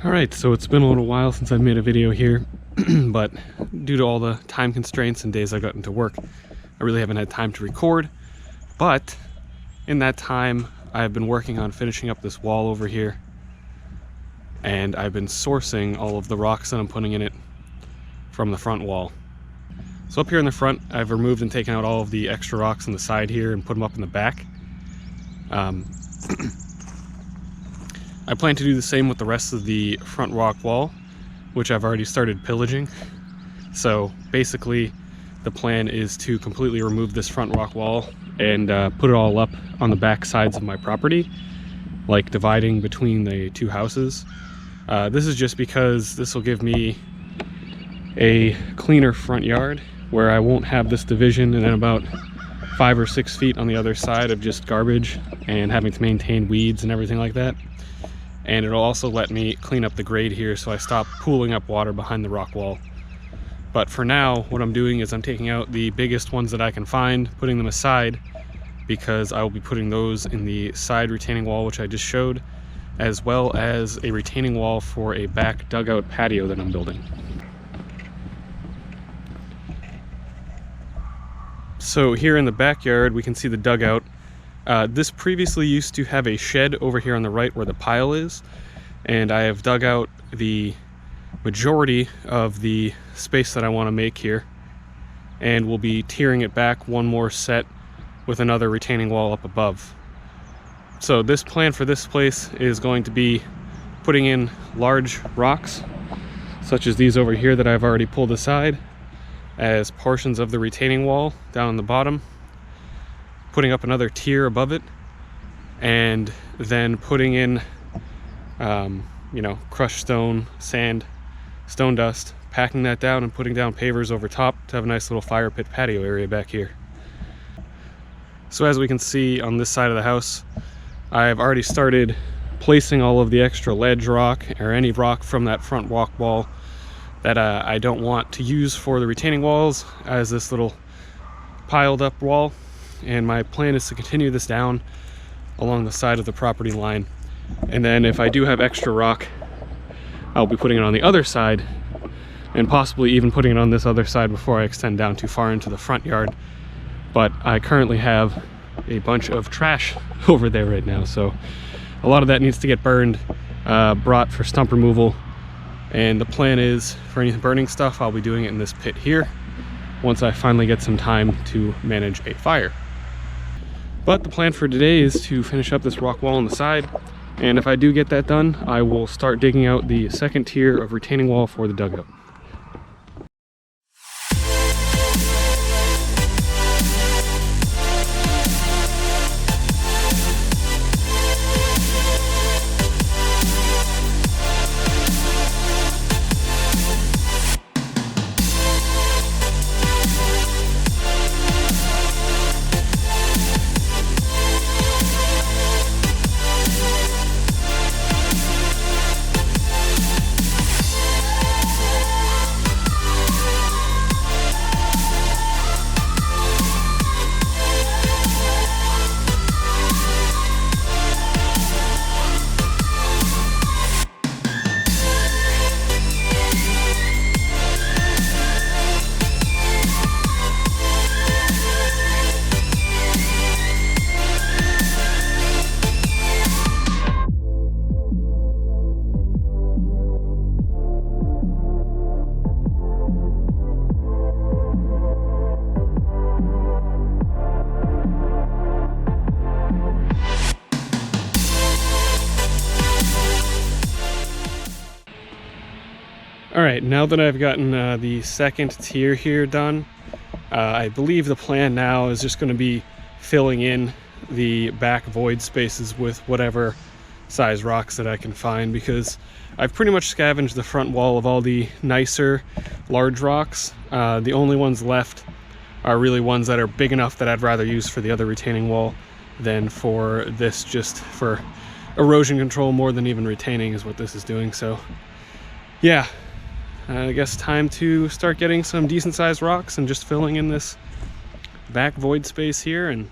Alright, so it's been a little while since I've made a video here, but due to all the time constraints and days I got into work, I really haven't had time to record. But in that time, I've been working on finishing up this wall over here, and I've been sourcing all of the rocks that I'm putting in it from the front wall. So up here in the front, I've removed and taken out all of the extra rocks on the side here and put them up in the back. I plan to do the same with the rest of the front rock wall, which I've already started pillaging. So basically the plan is to completely remove this front rock wall and put it all up on the back sides of my property, like dividing between the two houses. This is just because this will give me a cleaner front yard where I won't have this division and then about 5 or 6 feet on the other side of just garbage and having to maintain weeds and everything like that. And it'll also let me clean up the grade here so I stop pooling up water behind the rock wall. But for now, what I'm doing is I'm taking out the biggest ones that I can find, putting them aside, because I will be putting those in the side retaining wall, which I just showed, as well as a retaining wall for a back dugout patio that I'm building. So here in the backyard, we can see the dugout. This previously used to have a shed over here on the right where the pile is, and I have dug out the majority of the space that I want to make here, and we'll be tiering it back one more set with another retaining wall up above. So this plan for this place is going to be putting in large rocks such as these over here that I've already pulled aside as portions of the retaining wall down on the bottom, putting up another tier above it, and then putting in crushed stone, sand, stone dust, packing that down and putting down pavers over top to have a nice little fire pit patio area back here. So as we can see on this side of the house, I've already started placing all of the extra ledge rock or any rock from that front walk wall that I don't want to use for the retaining walls as this little piled up wall. And my plan is to continue this down along the side of the property line, and then if I do have extra rock, I'll be putting it on the other side, and possibly even putting it on this other side before I extend down too far into the front yard. But I currently have a bunch of trash over there right now, so a lot of that needs to get burned, brought for stump removal, and the plan is for any burning stuff I'll be doing it in this pit here once I finally get some time to manage a fire. But the plan for today is to finish up this rock wall on the side, and if I do get that done, I will start digging out the second tier of retaining wall for the dugout. All right, now that I've gotten the second tier here done, I believe the plan now is just going to be filling in the back void spaces with whatever size rocks that I can find, because I've pretty much scavenged the front wall of all the nicer large rocks. The only ones left are really ones that are big enough that I'd rather use for the other retaining wall than for this, just for erosion control more than even retaining is what this is doing. So yeah, I guess time to start getting some decent sized rocks and just filling in this back void space here and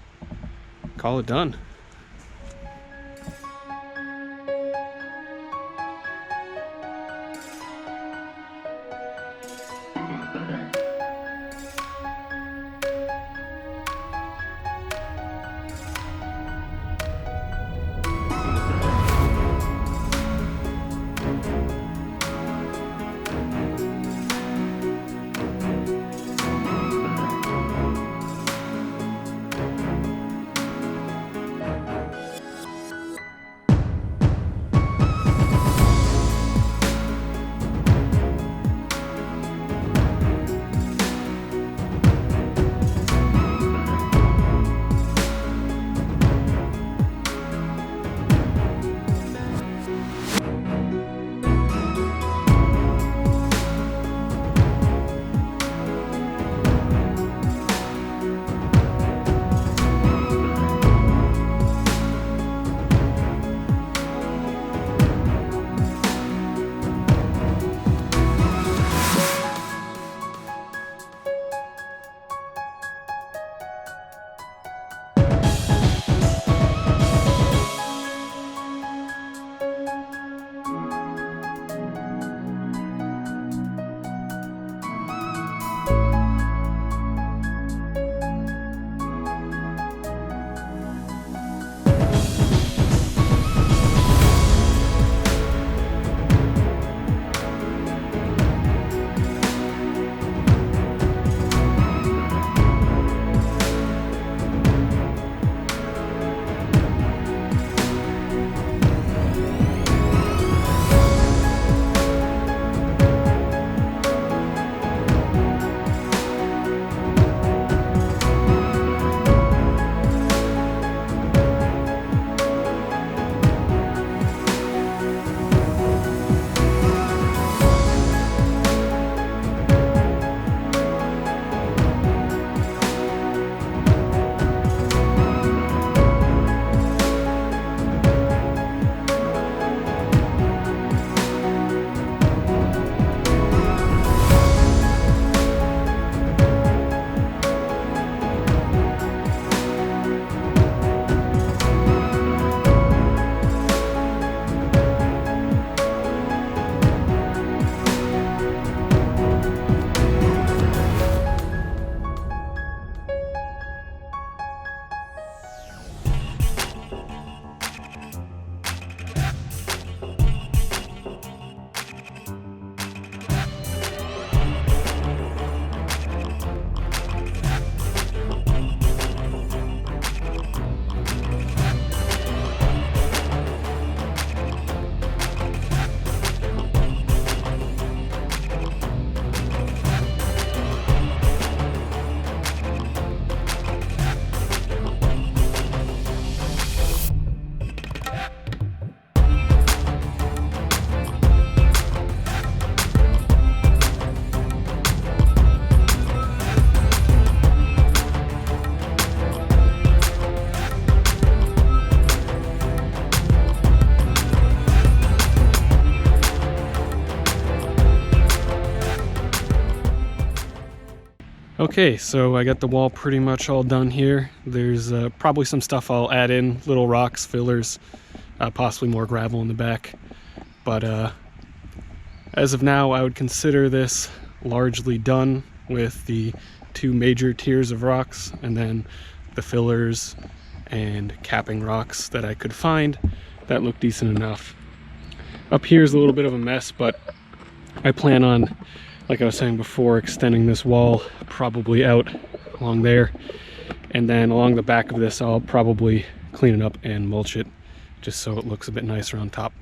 call it done. Okay, so I got the wall pretty much all done here. There's probably some stuff I'll add in, little rocks, fillers, possibly more gravel in the back. But as of now, I would consider this largely done with the two major tiers of rocks and then the fillers and capping rocks that I could find that look decent enough. Up here is a little bit of a mess, but I plan on, like I was saying before, extending this wall probably out along there, and then along the back of this I'll probably clean it up and mulch it just so it looks a bit nicer on top.